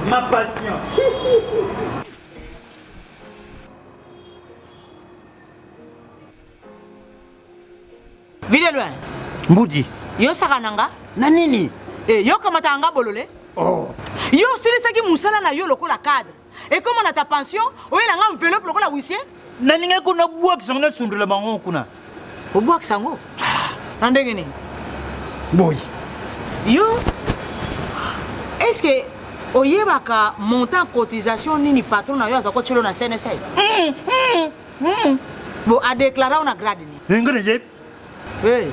Ma passion. Vile loin. Mbudi. Yo sakananga? Na nini? Yo kamata anga bolole? Oh. Yo silisaki musala na yo lokola cadre. Et comme on a ta pension, oye la nga enveloppe lokola huissier? Na ninga kuna bua kisangana sundula bango kuna. Obua kisango? Nandenge ni? Boy. Yo, est-ce que oyebaka montant cotisation nini patron na yo azako chelo na CNSA? Bon, a déclaré on a grade ni. Ngene je. Hey.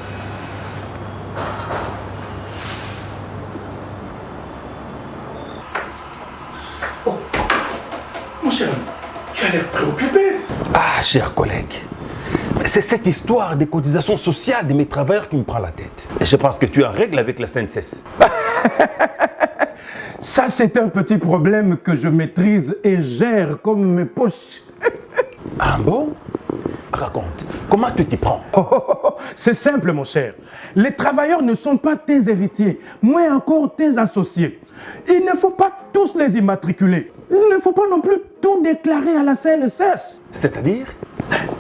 Oh, mon cher, tu as l'air préoccupé. Ah, chers collègues, c'est cette histoire des cotisations sociales de mes travailleurs qui me prend la tête. Et je pense que tu es en règle avec la CNSS. Ça, c'est un petit problème que je maîtrise et gère comme mes poches. Ah bon? Raconte, comment tu t'y prends? C'est simple, mon cher. Les travailleurs ne sont pas tes héritiers, moins encore tes associés. Il ne faut pas tous les immatriculer. Il ne faut pas non plus tout déclarer à la CNSS. C'est-à-dire?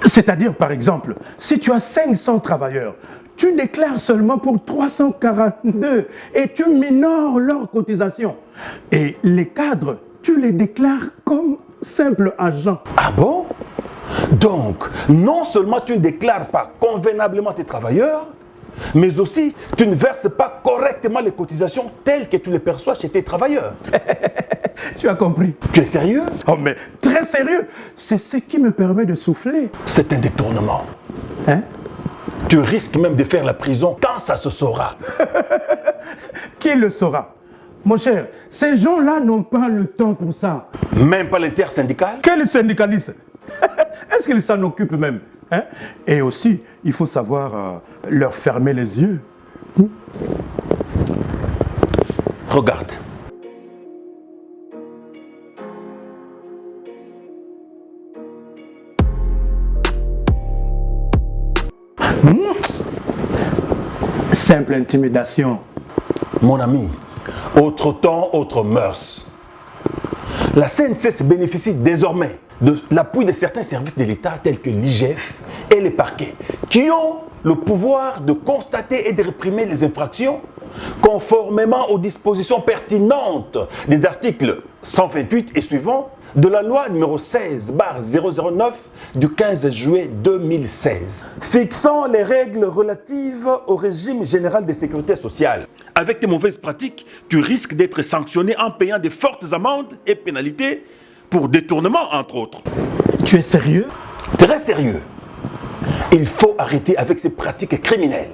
C'est-à-dire, par exemple, si tu as 500 travailleurs, tu déclares seulement pour 342 et tu minores leurs cotisations. Et les cadres, tu les déclares comme simples agents. Ah bon? Donc, non seulement tu ne déclares pas convenablement tes travailleurs, mais aussi tu ne verses pas correctement les cotisations telles que tu les perçois chez tes travailleurs. Tu as compris? Tu es sérieux? Oh, mais très sérieux. C'est ce qui me permet de souffler. C'est un détournement. Hein? Tu risques même de faire la prison quand ça se saura. Qui le saura? Mon cher, ces gens-là n'ont pas le temps pour ça. Même pas l'intersyndical? Quel syndicaliste? Est-ce qu'ils s'en occupent même? Hein? Et aussi, il faut savoir leur fermer les yeux. Regarde. Simple intimidation. Mon ami, autre temps, autre mœurs. La CNSS bénéficie désormais de l'appui de certains services de l'État tels que l'IGF et les parquets qui ont le pouvoir de constater et de réprimer les infractions conformément aux dispositions pertinentes des articles 128 et suivants de la loi numéro 16/009 du 15 juillet 2016 fixant les règles relatives au régime général de sécurité sociale. Avec tes mauvaises pratiques, tu risques d'être sanctionné en payant de fortes amendes et pénalités pour détournement, entre autres. Tu es sérieux? Très sérieux. Il faut arrêter avec ces pratiques criminelles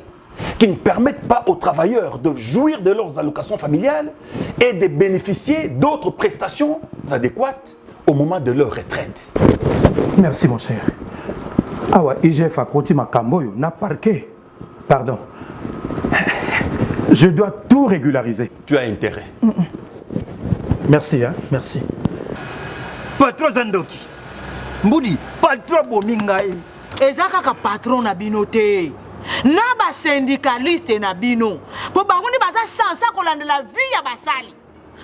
qui ne permettent pas aux travailleurs de jouir de leurs allocations familiales et de bénéficier d'autres prestations adéquates au moment de leur retraite. Merci, mon cher. Ah ouais, IGF a côté ma camboyo, n'a parqué. Pardon. Je dois tout régulariser. Tu as intérêt. Merci, hein, merci. Patron Zandoki. Mbudi, patron bomingai. Eza kaka patron na bino te. Na ba syndicaliste na bino. Po bango ni baza sansa kolanda la vie ya basali.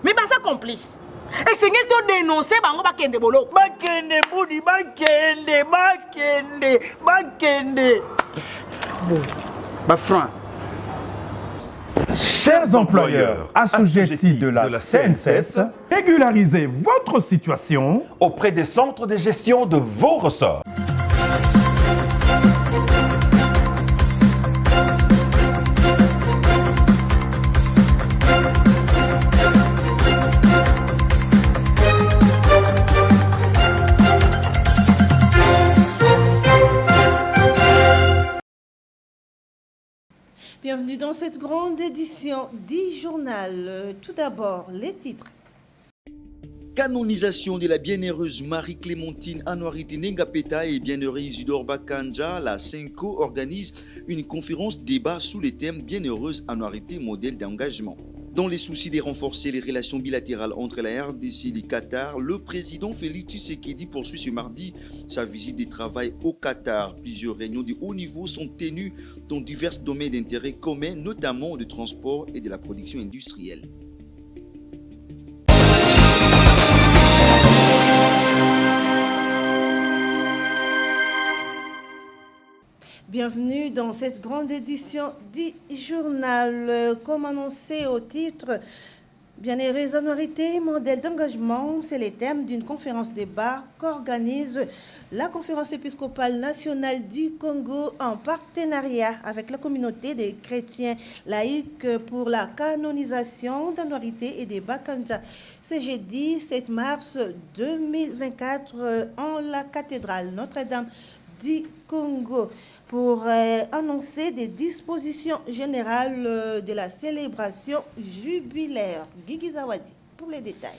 Mais baza complice. Et c'est ngel to dénoncer bango bakende bolo. Bakende Mbudi, bakende. Bon. Bah franc. Chers employeurs assujettis de la CNSS, régularisez votre situation auprès des centres de gestion de vos ressorts. Bienvenue dans cette grande édition d'e-journal. Tout d'abord, les titres. Canonisation de la bienheureuse Marie-Clémentine Anouarité Nengapeta et bienheureux Isidore Bakanja, la CENCO organise une conférence débat sous le thème Bienheureuse Anouarité, modèle d'engagement. Dans les soucis de renforcer les relations bilatérales entre la RDC et le Qatar, le président Félix Tshisekedi poursuit ce mardi sa visite de travail au Qatar. Plusieurs réunions de haut niveau sont tenues dans divers domaines d'intérêt commun, notamment du transport et de la production industrielle. Bienvenue dans cette grande édition du journal. Comme annoncé au titre, Bienheureuse annualité, modèle d'engagement, c'est le thème d'une conférence débat qu'organise la Conférence épiscopale nationale du Congo en partenariat avec la communauté des chrétiens laïcs pour la canonisation d'annualité et des Bakanja. C'est jeudi 7 mars 2024 en la cathédrale Notre-Dame du Congo pour annoncer des dispositions générales de la célébration jubilaire. Guigui Zawadi pour les détails.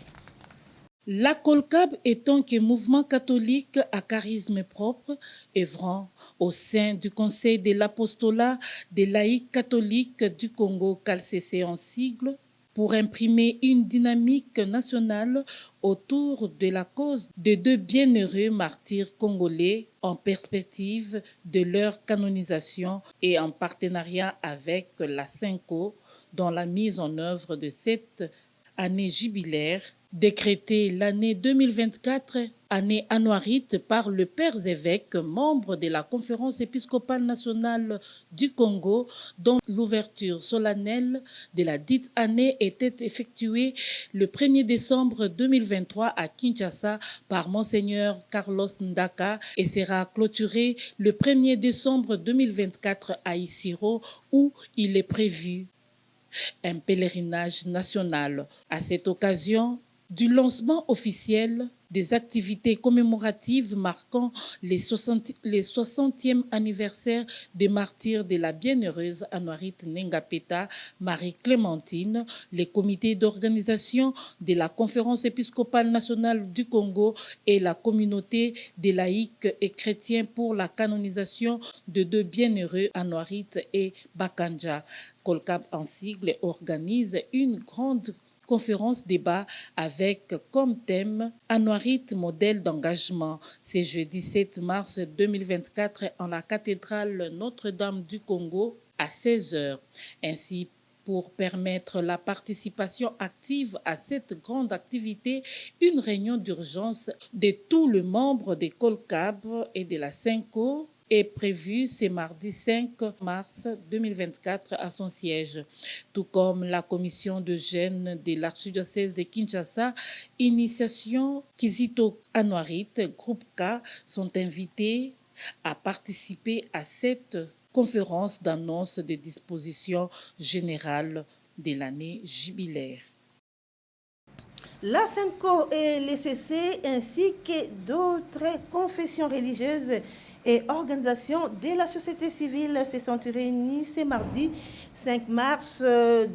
La COLCAB étant qu'un mouvement catholique à charisme propre, œuvrant au sein du Conseil de l'apostolat des laïcs catholiques du Congo, CALCC en sigle, pour imprimer une dynamique nationale autour de la cause de deux bienheureux martyrs congolais en perspective de leur canonisation et en partenariat avec la CENCO dans la mise en œuvre de cette année jubilaire, décrétée l'année 2024, année annuarite par le père évêque, membre de la Conférence épiscopale nationale du Congo, dont l'ouverture solennelle de la dite année était effectuée le 1er décembre 2023 à Kinshasa par Monseigneur Carlos Ndaka et sera clôturée le 1er décembre 2024 à Isiro, où il est prévu un pèlerinage national. À cette occasion du lancement officiel des activités commémoratives marquant les 60e anniversaire des martyrs de la bienheureuse Anouarite Nengapeta, Marie-Clémentine, les comités d'organisation de la Conférence épiscopale nationale du Congo et la communauté des laïcs et chrétiens pour la canonisation de deux bienheureux Anouarite et Bakanja. COLCAB en sigle organise une grande conférence débat avec comme thème Anouarite modèle d'engagement. C'est jeudi 7 mars 2024 en la cathédrale Notre-Dame du Congo à 16h. Ainsi, pour permettre la participation active à cette grande activité, une réunion d'urgence de tous les membres des COLCAB et de la CENCO est prévue ce mardi 5 mars 2024 à son siège. Tout comme la commission de jeunes de l'archidiocèse de Kinshasa, Initiation Kizito Anouarite, groupe K, sont invités à participer à cette conférence d'annonce des dispositions générales de l'année jubilaire. La CENCO et l'ECC ainsi que d'autres confessions religieuses et organisations de la société civile se sont réunies ce mardi 5 mars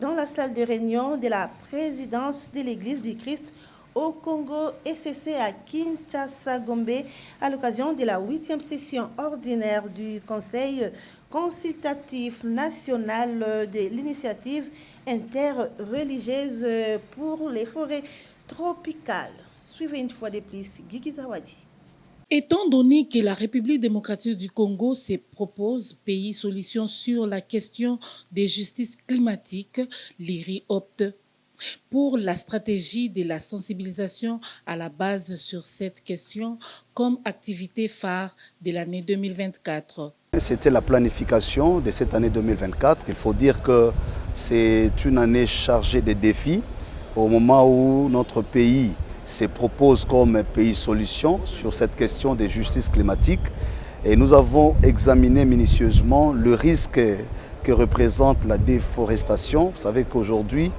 dans la salle de réunion de la présidence de l'Église du Christ au Congo ECC à Kinshasa Gombe à l'occasion de la 8e session ordinaire du Conseil consultatif national de l'initiative interreligieuse pour les forêts tropicales. Suivez une fois de plus Guigui Zawadi. Étant donné que la République démocratique du Congo se propose pays solution sur la question des justices climatiques, l'IRI opte pour la stratégie de la sensibilisation à la base sur cette question comme activité phare de l'année 2024. C'était la planification de cette année 2024. Il faut dire que c'est une année chargée de défis au moment où notre pays se propose comme pays solution sur cette question de justice climatique. Et nous avons examiné minutieusement le risque que représente la déforestation. Vous savez qu'aujourd'hui,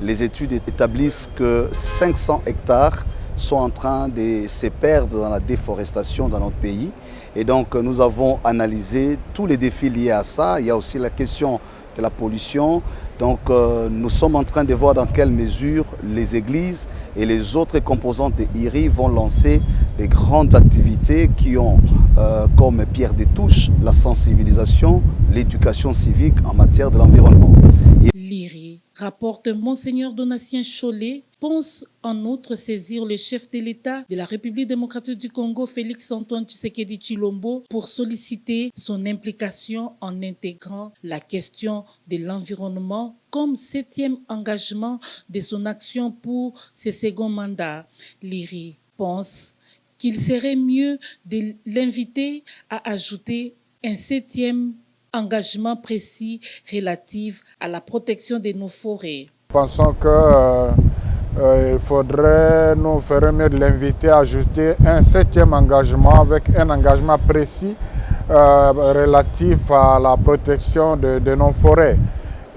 les études établissent que 500 hectares sont en train de se perdre dans la déforestation dans notre pays. Et donc nous avons analysé tous les défis liés à ça. Il y a aussi la question de la pollution. Donc nous sommes en train de voir dans quelle mesure les églises et les autres composantes de IRI vont lancer des grandes activités qui ont comme pierre de touche la sensibilisation, l'éducation civique en matière de l'environnement. L'IRI, rapporte Monseigneur Donatien Chollet, pense en outre saisir le chef de l'État de la République démocratique du Congo, Félix-Antoine Tshisekedi Tshilombo, pour solliciter son implication en intégrant la question de l'environnement comme 7e engagement de son action pour ce second mandat. L'IRI pense qu'il serait mieux de l'inviter à ajouter un 7e engagement précis relatif à la protection de nos forêts. Pensons qu'il faudrait nous faire mieux de l'inviter à ajouter un 7e engagement avec un engagement précis relatif à la protection de nos forêts.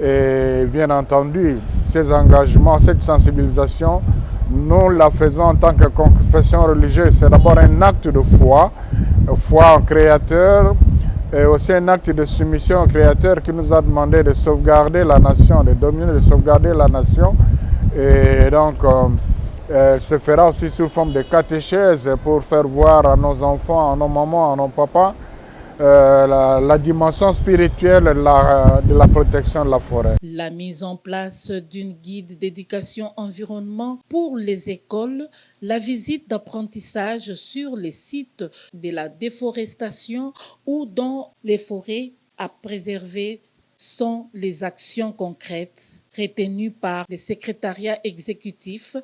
Et bien entendu, ces engagements, cette sensibilisation, nous la faisons en tant que confession religieuse. C'est d'abord un acte de foi, foi en Créateur, et aussi un acte de soumission au Créateur qui nous a demandé de sauvegarder la nation, de dominer, de sauvegarder la nation. Et donc, elle se fera aussi sous forme de catéchèse pour faire voir à nos enfants, à nos mamans, à nos papas, la dimension spirituelle de la protection de la forêt. La mise en place d'une guide d'éducation environnement pour les écoles, la visite d'apprentissage sur les sites de la déforestation ou dans les forêts à préserver sont les actions concrètes retenues par le secrétariat exécutif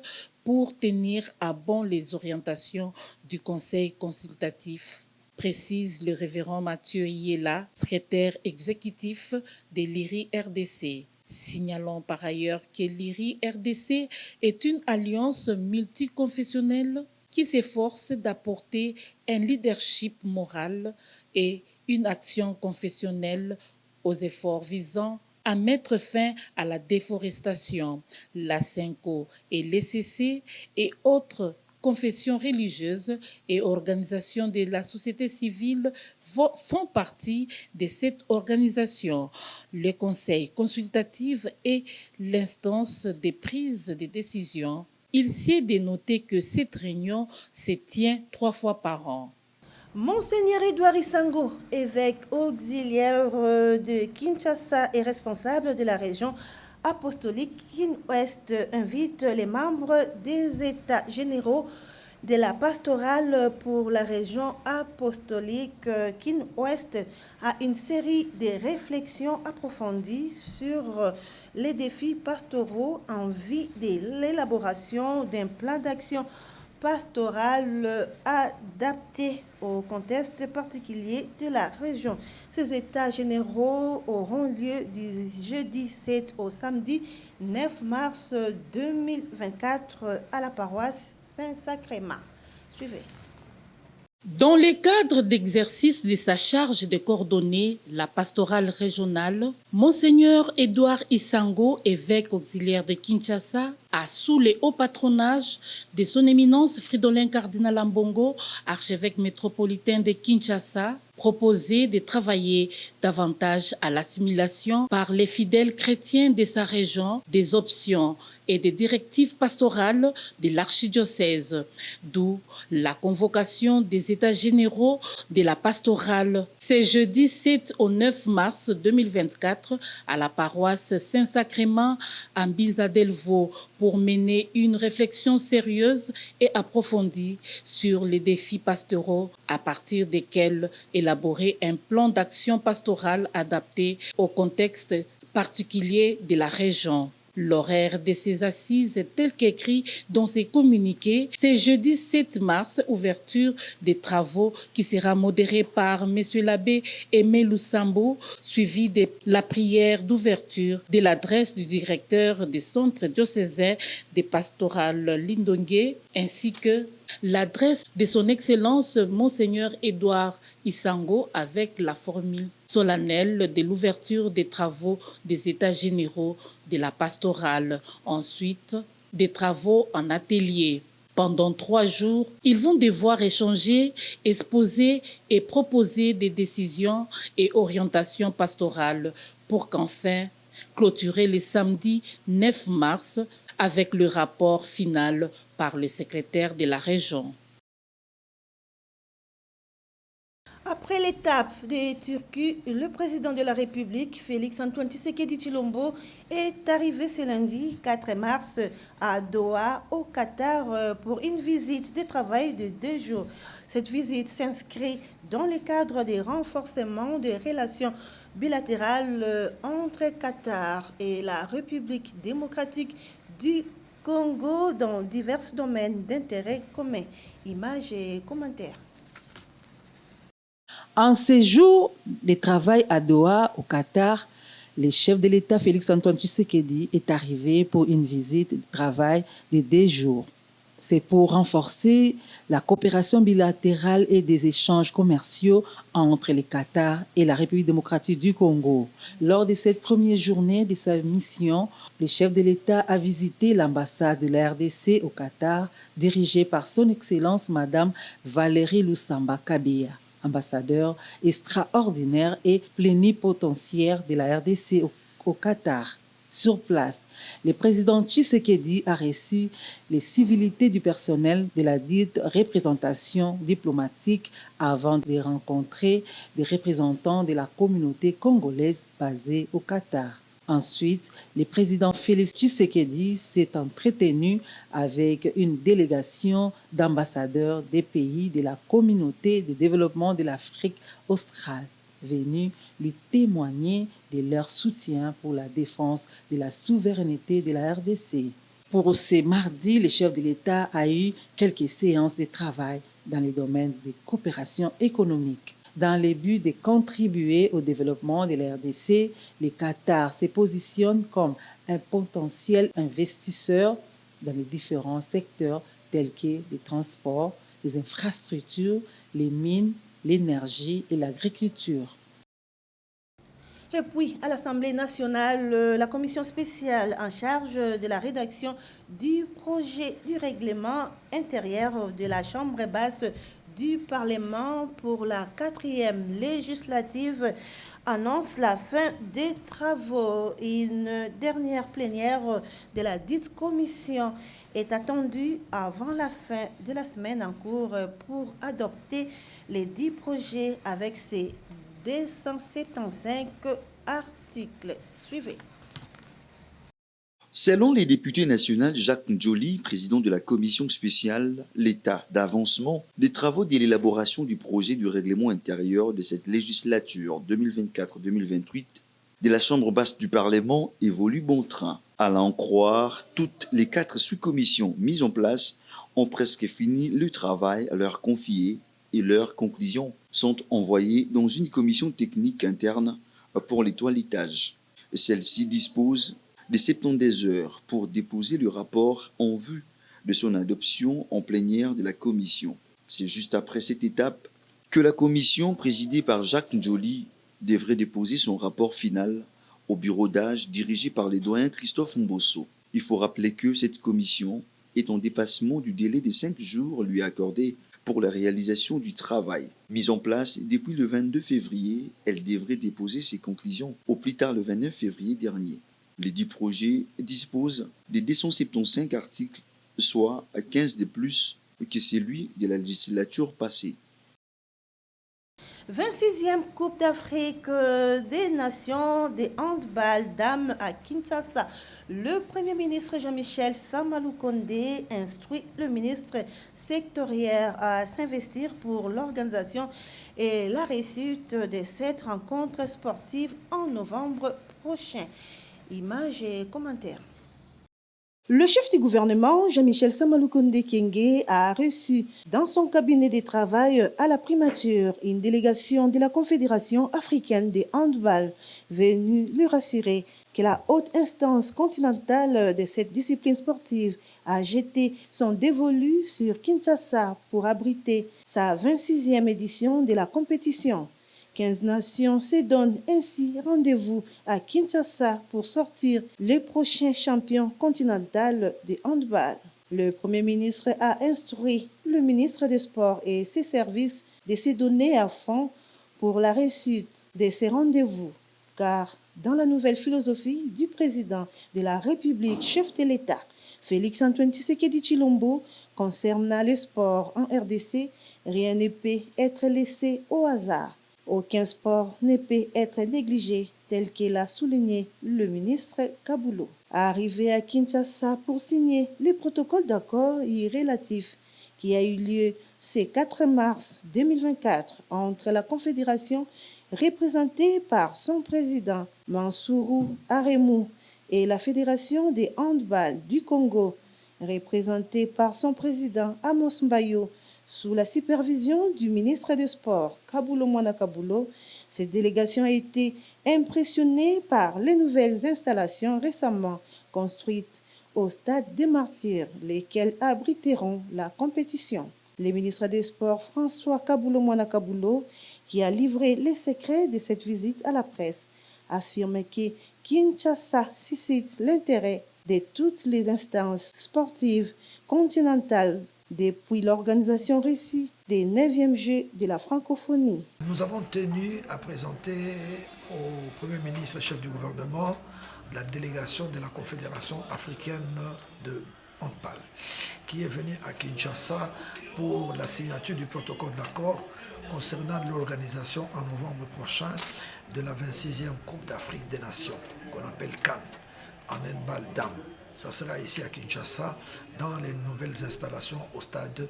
pour tenir à bon les orientations du conseil consultatif, précise le révérend Mathieu Yela, secrétaire exécutif de l'IRI RDC. Signalons par ailleurs que l'IRI RDC est une alliance multiconfessionnelle qui s'efforce d'apporter un leadership moral et une action confessionnelle aux efforts visant à mettre fin à la déforestation. La SENCO et l'ECC et autres confessions religieuses et organisations de la société civile font partie de cette organisation. Le conseil consultatif est l'instance de prise de décision. Il s'est dénoté que cette réunion se tient 3 fois par an. Monseigneur Edouard Isango, évêque auxiliaire de Kinshasa et responsable de la région apostolique Kin-Ouest, invite les membres des États généraux de la pastorale pour la région apostolique Kin-Ouest à une série de réflexions approfondies sur les défis pastoraux en vue de l'élaboration d'un plan d'action pastoral adapté au contexte particulier de la région. Ces états généraux auront lieu du jeudi 7 au samedi 9 mars 2024 à la paroisse Saint-Sacrement. Suivez. Dans le cadre d'exercice de sa charge de coordonner la pastorale régionale, Monseigneur Edouard Isango, évêque auxiliaire de Kinshasa, a, sous les hauts patronages de son éminence Fridolin Cardinal Ambongo, archevêque métropolitain de Kinshasa, proposé de travailler davantage à l'assimilation par les fidèles chrétiens de sa région des options et des directives pastorales de l'archidiocèse, d'où la convocation des États généraux de la pastorale. C'est jeudi 7 au 9 mars 2024 à la paroisse Saint-Sacrement à Mbisa-Delvaux pour mener une réflexion sérieuse et approfondie sur les défis pastoraux à partir desquels élaborer un plan d'action pastorale adapté au contexte particulier de la région. L'horaire de ces assises est tel qu'écrit dans ses communiqués. C'est jeudi 7 mars, ouverture des travaux qui sera modérée par M. l'abbé Aimé Lusambo, suivi de la prière d'ouverture de l'adresse du directeur des centres diocésains des pastorales Lindongué, ainsi que l'adresse de son Excellence Monseigneur Edouard Isango avec la formule solennelle de l'ouverture des travaux des États généraux de la pastorale. Ensuite, des travaux en atelier. Pendant 3 jours, ils vont devoir échanger, exposer et proposer des décisions et orientations pastorales pour qu'enfin clôturer le samedi 9 mars avec le rapport final par le secrétaire de la région. Après l'étape des Turquie, le président de la République, Félix-Antoine Tshisekedi Tshilombo, est arrivé ce lundi 4 mars à Doha, au Qatar, pour une visite de travail de 2 jours. Cette visite s'inscrit dans le cadre des renforcements des relations bilatérales entre Qatar et la République démocratique du Congo dans divers domaines d'intérêt commun. Images et commentaires. En séjour de travail à Doha, au Qatar, le chef de l'État Félix-Antoine Tshisekedi est arrivé pour une visite de travail de 2 jours. C'est pour renforcer la coopération bilatérale et des échanges commerciaux entre le Qatar et la République démocratique du Congo. Lors de cette première journée de sa mission, le chef de l'État a visité l'ambassade de la RDC au Qatar, dirigée par son Excellence Madame Valérie Lusamba Kabea, ambassadeur extraordinaire et plénipotentiaire de la RDC au Qatar. Sur place, le président Tshisekedi a reçu les civilités du personnel de la dite représentation diplomatique avant de rencontrer des représentants de la communauté congolaise basée au Qatar. Ensuite, le président Félix Tshisekedi s'est entretenu avec une délégation d'ambassadeurs des pays de la communauté de développement de l'Afrique australe, venus lui témoigner de leur soutien pour la défense de la souveraineté de la RDC. Pour ce mardi, le chef de l'État a eu quelques séances de travail dans les domaines de coopération économique. Dans le but de contribuer au développement de la RDC, le Qatar se positionne comme un potentiel investisseur dans les différents secteurs tels que les transports, les infrastructures, les mines, l'énergie et l'agriculture. Et puis, à l'Assemblée nationale, la commission spéciale en charge de la rédaction du projet du règlement intérieur de la Chambre basse du Parlement pour la 4e législative annonce la fin des travaux. Une dernière plénière de la dite commission est attendue avant la fin de la semaine en cours pour adopter les 10 projets avec ses 275 articles. Suivez. Selon les députés nationaux Jacques Njoli, président de la commission spéciale l'état d'avancement des travaux de l'élaboration du projet du règlement intérieur de cette législature 2024-2028 de la Chambre basse du Parlement évolue bon train. À l'en croire, toutes les 4 sous-commissions mises en place ont presque fini le travail à leur confier et leurs conclusions sont envoyées dans une commission technique interne pour les toilettages. Celle-ci dispose de 72 heures pour déposer le rapport en vue de son adoption en plénière de la commission. C'est juste après cette étape que la commission présidée par Jacques Njoli devrait déposer son rapport final au bureau d'âge dirigé par les doyens Christophe Mbosso. Il faut rappeler que cette commission est en dépassement du délai de 5 jours lui accordé pour la réalisation du travail. Mise en place depuis le 22 février, elle devrait déposer ses conclusions au plus tard le 29 février dernier. Les 10 projets disposent de 275 articles, soit 15 de plus que celui de la législature passée. 26e Coupe d'Afrique des Nations de handball dames à Kinshasa. Le Premier ministre Jean-Michel Sama Lukonde instruit le ministre sectoriel à s'investir pour l'organisation et la réussite de cette rencontre sportive en novembre prochain. Images et commentaires. Le chef du gouvernement, Jean-Michel Sama Lukonde Kyenge, a reçu dans son cabinet de travail à la primature une délégation de la Confédération africaine de handball venue lui rassurer que la haute instance continentale de cette discipline sportive a jeté son dévolu sur Kinshasa pour abriter sa 26e édition de la compétition. 15 nations se donnent ainsi rendez-vous à Kinshasa pour sortir les prochains champions continentaux de handball. Le Premier ministre a instruit le ministre des Sports et ses services de se donner à fond pour la réussite de ces rendez-vous, car dans la nouvelle philosophie du président de la République, chef de l'État, Félix-Antoine Tshisekedi Tshilombo, concernant le sport en RDC, rien ne peut être laissé au hasard. Aucun sport ne peut être négligé, tel que l'a souligné le ministre Kaboulou. Arrivé à Kinshasa pour signer le protocole d'accord relatif qui a eu lieu ce 4 mars 2024 entre la Confédération représentée par son président Mansourou Aremou et la Fédération des handball du Congo représentée par son président Amos Mbayo, Sous la supervision du ministre des Sports, Kabulo Mwana Kabulo, cette délégation a été impressionnée par les nouvelles installations récemment construites au stade des Martyrs, lesquelles abriteront la compétition. Le ministre des Sports, François Kabulo Mwana Kabulo, qui a livré les secrets de cette visite à la presse, affirme que Kinshasa suscite l'intérêt de toutes les instances sportives continentales depuis l'organisation réussie des 9e Jeux de la francophonie. Nous avons tenu à présenter au Premier ministre, chef du gouvernement, la délégation de la Confédération africaine de handball, qui est venue à Kinshasa pour la signature du protocole d'accord concernant l'organisation en novembre prochain de la 26e Coupe d'Afrique des Nations, qu'on appelle Cannes, en handball dames. Ça sera ici à Kinshasa, dans les nouvelles installations au stade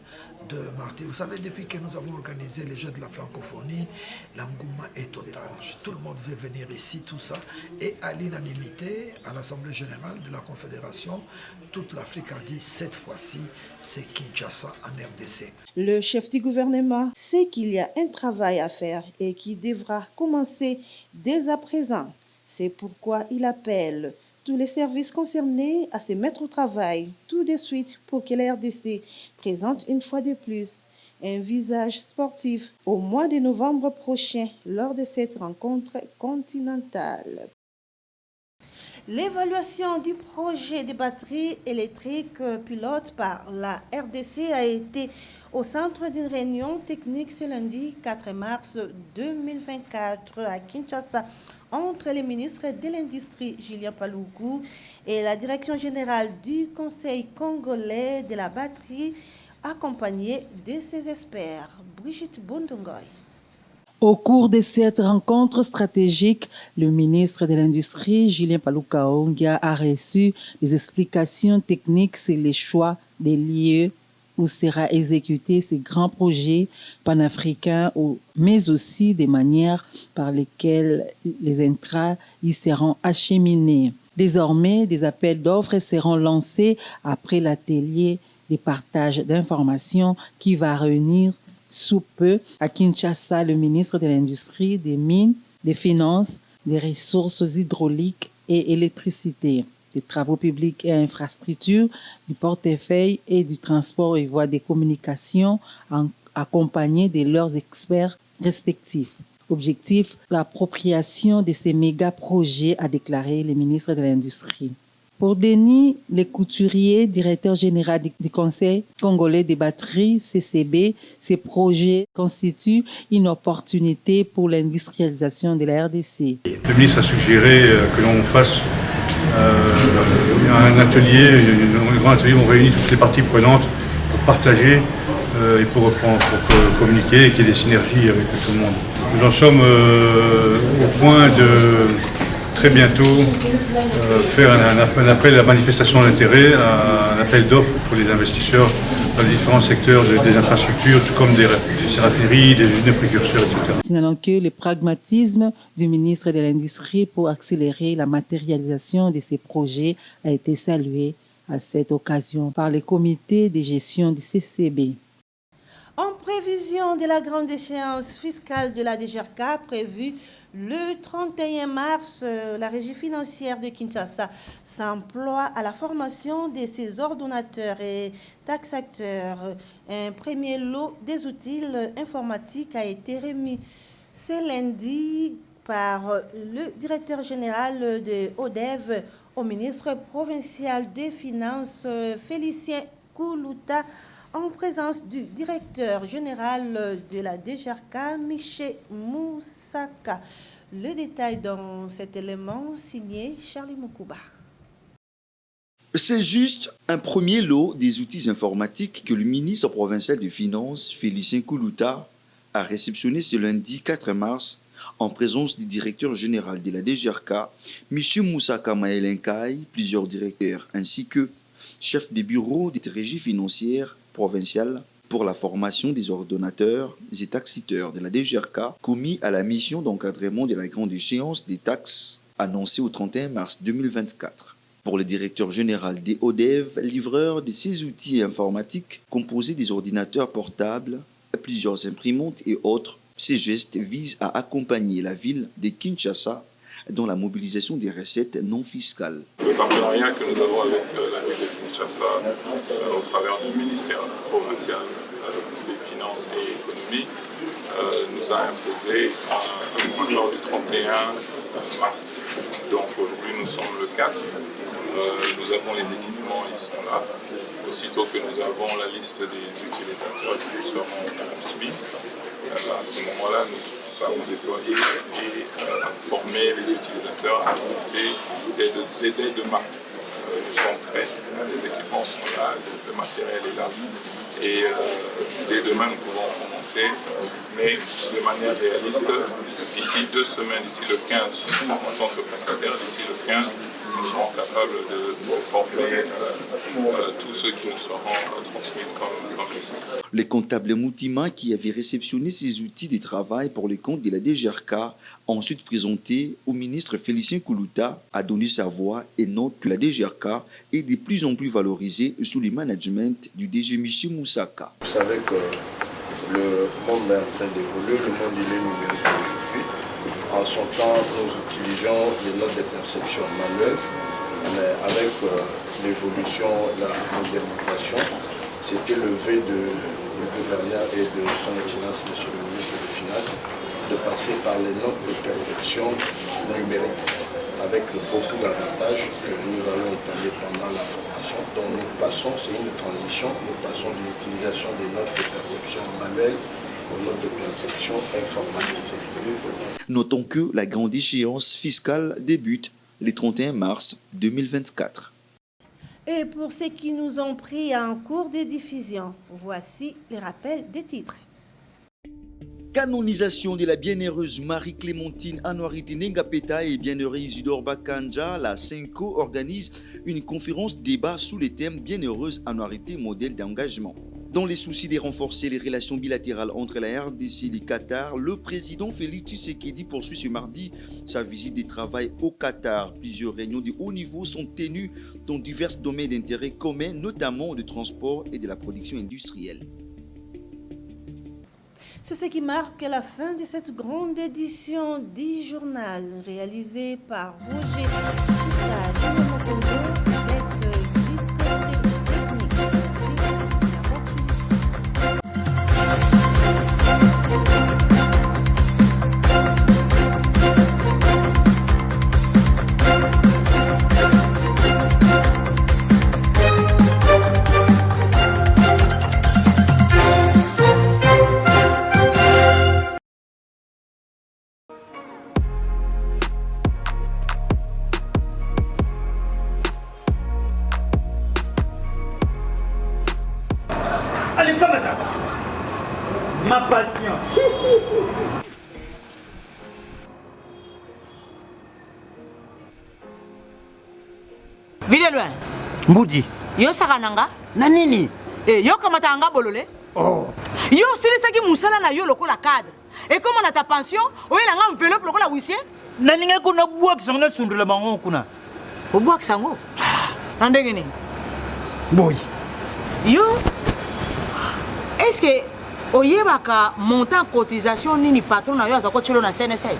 de Martyrs. Vous savez, depuis que nous avons organisé les Jeux de la francophonie, l'engouement est total. Tout le monde veut venir ici, tout ça. Et à l'unanimité, à l'Assemblée générale de la Confédération, toute l'Afrique a dit, cette fois-ci, c'est Kinshasa en RDC. Le chef du gouvernement sait qu'il y a un travail à faire et qui devra commencer dès à présent. C'est pourquoi il appelle tous les services concernés à se mettre au travail tout de suite pour que la RDC présente une fois de plus un visage sportif au mois de novembre prochain lors de cette rencontre continentale. L'évaluation du projet de batterie électrique pilote par la RDC a été au centre d'une réunion technique ce lundi 4 mars 2024 à Kinshasa entre les ministres de l'Industrie Julien Paluku et la direction générale du Conseil congolais de la batterie, accompagnée de ses experts. Brigitte Bondongoy. Au cours de cette rencontre stratégique, le ministre de l'Industrie, Julien Paluka Ongia, a reçu des explications techniques sur les choix des lieux où sera exécuté ces grands projets panafricains, mais aussi des manières par lesquelles les intrants y seront acheminés. Désormais, des appels d'offres seront lancés après l'atelier de partage d'informations qui va réunir sous peu à Kinshasa le ministre de l'Industrie, des Mines, des Finances, des Ressources hydrauliques et électricité, des Travaux publics et infrastructures, du portefeuille et du transport et voies des communications, accompagnés de leurs experts respectifs. Objectif, l'appropriation de ces méga-projets, a déclaré le ministre de l'Industrie. Pour Denis Lecouturier, directeur général du Conseil congolais des batteries, CCB, ces projets constituent une opportunité pour l'industrialisation de la RDC. Le ministre a suggéré que l'on fasse un grand atelier où on réunit toutes les parties prenantes pour partager et pour communiquer et qu'il y ait des synergies avec tout le monde. Nous en sommes au point de très bientôt faire un appel à la manifestation d'intérêt, un appel d'offres pour les investisseurs dans les différents secteurs des infrastructures, tout comme des raffineries, des usines de précurseurs, etc. Signalons que le pragmatisme du ministre de l'Industrie pour accélérer la matérialisation de ces projets a été salué à cette occasion par le comité de gestion du CCB. En prévision de la grande échéance fiscale de la DGRK prévue le 31 mars, la régie financière de Kinshasa s'emploie à la formation de ses ordonnateurs et taxateurs. Un premier lot des outils informatiques a été remis ce lundi par le directeur général de ODEV au ministre provincial des Finances, Félicien Koulouta, en présence du directeur général de la DGRK, Michel Moussaka. Le détail dans cet élément signé Charlie Moukouba. C'est juste un premier lot des outils informatiques que le ministre provincial des Finances, Félicien Koulouta, a réceptionné ce lundi 4 mars en présence du directeur général de la DGRK, Michel Moussaka Maëlenkai, plusieurs directeurs, ainsi que chef des bureaux des régies financières provinciale pour la formation des ordonnateurs et taxiteurs de la DGRK commis à la mission d'encadrement de la grande échéance des taxes annoncée au 31 mars 2024. Pour le directeur général des ODEV, livreur de ces outils informatiques composés des ordinateurs portables, plusieurs imprimantes et autres, ces gestes visent à accompagner la ville de Kinshasa dans la mobilisation des recettes non fiscales. Le partenariat que nous avons avec la ville de Kinshasa au travers du ministère provincial des Finances et Économie nous a imposé un accord du 31 mars. Donc aujourd'hui nous sommes le 4. Nous avons les équipements, ils sont là. Aussitôt que nous avons la liste des utilisateurs qui nous seront soumises, à ce moment-là, nous allons déployer et former les utilisateurs à monter dès demain. Nous sommes prêts, les équipements sont là, le matériel est là. Et dès demain, nous pouvons commencer, mais de manière réaliste, d'ici 2 semaines, d'ici le 15, en tant que prestataire, d'ici le 15, nous serons capables de former tous ceux qui nous seront transmis comme liste. Le comptable Moutima, qui avait réceptionné ces outils de travail pour les comptes de la DGRK, ensuite présenté au ministre Félicien Koulouta, a donné sa voix et note que la DGRK est de plus en plus valorisée sous le management du DG Michi Moussaka. Vous savez que le monde est en train d'évoluer, le monde il est numérique aujourd'hui. En son temps, nous utilisions les notes de perception manuelles, mais avec l'évolution, la modernisation, c'était le vœu du gouverneur et de son excellence, monsieur le ministre des Finances, de passer par les notes de perception numériques, avec beaucoup d'avantages que nous allons étaler pendant la formation. Donc nous passons, c'est une transition, nous passons de l'utilisation des notes de perception manuelles aux notes de perception informatisées. Notons que la grande échéance fiscale débute le 31 mars 2024. Et pour ceux qui nous ont pris en cours de diffusion, voici les rappels des titres. Canonisation de la bienheureuse Marie-Clémentine Anouarité Nengapeta et bienheureux Isidore Bakanja, la CENCO organise une conférence débat sous le thème Bienheureuse Anouarité, modèle d'engagement. Dans les soucis de renforcer les relations bilatérales entre la RDC et le Qatar, le président Félix Tshisekedi poursuit ce mardi sa visite de travail au Qatar. Plusieurs réunions de haut niveau sont tenues dans divers domaines d'intérêt commun, notamment du transport et de la production industrielle. C'est ce qui marque la fin de cette grande édition du journal réalisée par Roger Chita. Allez, pas madame. Ma patience. Vile loin. Mbudi. Yo sakananga. Na nini? Yo kamata anga bolole. Oh. Yo silisaki musala na yo lokola cadre. Et comme on a ta pension, oyela nga enveloppe lokola huissier. Na ninga kuna buak sangna sundula bango kuna. O buak sango. Nandenge ni. Boy. Yo. Est-ce que oyebaka montant cotisation nini patron na yo azako chelo na CNSS?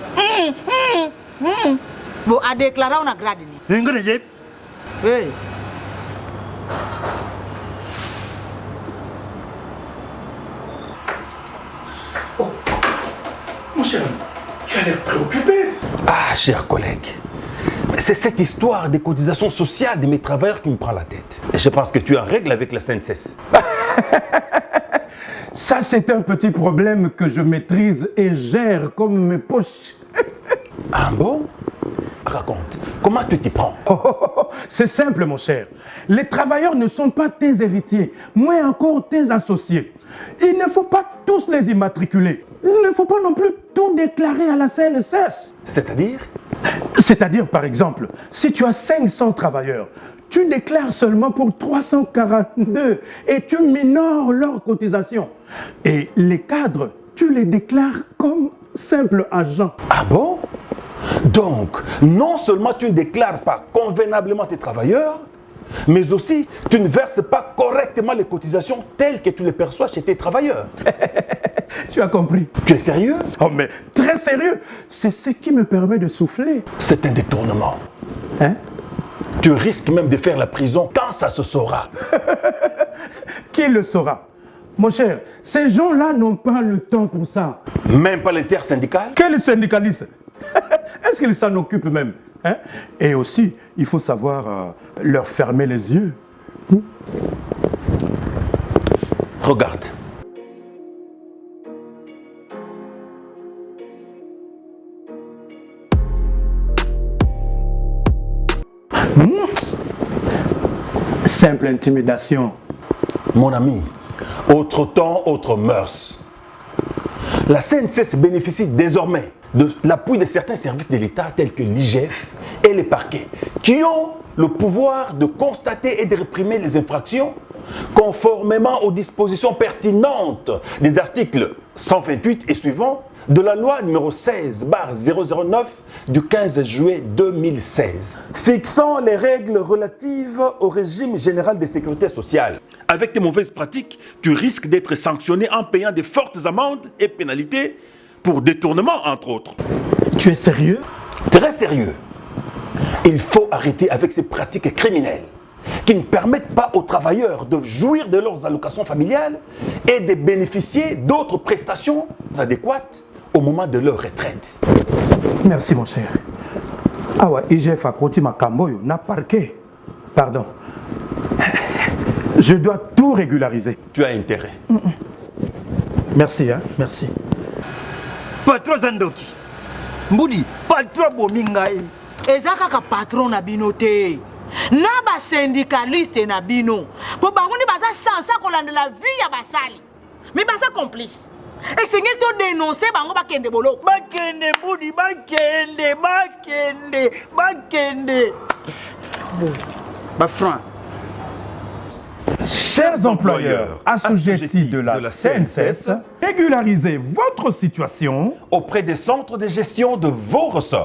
Bon, a déclaré on a grade ni. Ngone yep. Hey. Oh, mon cher, tu as l'air préoccupé. Ah, chers collègues, c'est cette histoire des cotisations sociales de mes travailleurs qui me prend la tête. Et je pense que tu es en règle avec la CNSS. Ça, c'est un petit problème que je maîtrise et gère comme mes poches. Ah bon? Raconte, comment tu t'y prends? C'est simple, mon cher. Les travailleurs ne sont pas tes héritiers, moins encore tes associés. Il ne faut pas tous les immatriculer. Il ne faut pas non plus tout déclarer à la CNSS. C'est-à-dire? C'est-à-dire, par exemple, si tu as 500 travailleurs, tu déclares seulement pour 342 et tu minores leurs cotisations. Et les cadres, tu les déclares comme simples agents. Ah bon? Donc, non seulement tu ne déclares pas convenablement tes travailleurs, mais aussi tu ne verses pas correctement les cotisations telles que tu les perçois chez tes travailleurs. Tu as compris? Tu es sérieux? Oh, mais très sérieux. C'est ce qui me permet de souffler. C'est un détournement. Hein? Tu risques même de faire la prison quand ça se saura. Qui le saura? Mon cher, ces gens-là n'ont pas le temps pour ça. Même pas l'intersyndical? Quel syndicaliste? Est-ce qu'ils s'en occupent même? Hein? Et aussi, il faut savoir leur fermer les yeux. Regarde. Simple intimidation. Mon ami, autre temps, autre mœurs. La CNCS bénéficie désormais de l'appui de certains services de l'État tels que l'IGF et les parquets, qui ont le pouvoir de constater et de réprimer les infractions conformément aux dispositions pertinentes des articles 128 et suivants de la loi numéro 16/009 du 15 juillet 2016, fixant les règles relatives au régime général de sécurité sociale. Avec tes mauvaises pratiques, tu risques d'être sanctionné en payant de fortes amendes et pénalités pour détournement, entre autres. Tu es sérieux? Très sérieux. Il faut arrêter avec ces pratiques criminelles qui ne permettent pas aux travailleurs de jouir de leurs allocations familiales et de bénéficier d'autres prestations adéquates au moment de leur retraite. Merci mon cher. Ah ouais, IGF a côté ma camboyo, n'a parqué. Pardon. Je dois tout régulariser. Tu as intérêt. Merci, hein, merci. Patron Zandoki. Mbudi, patron Bomingaï. Eza kaka patron na bino te. Na ba syndicaliste na bino. Po bango ni baza sansa kolanda la vie ya basali. Mais baza complice. Et c'est qu'il te dénoncer bango bakende bolo. Bakende Mbudi, bakende. Bon. Bah franc. Chers employeurs assujettis de la CNCS, régularisez votre situation auprès des centres de gestion de vos ressorts.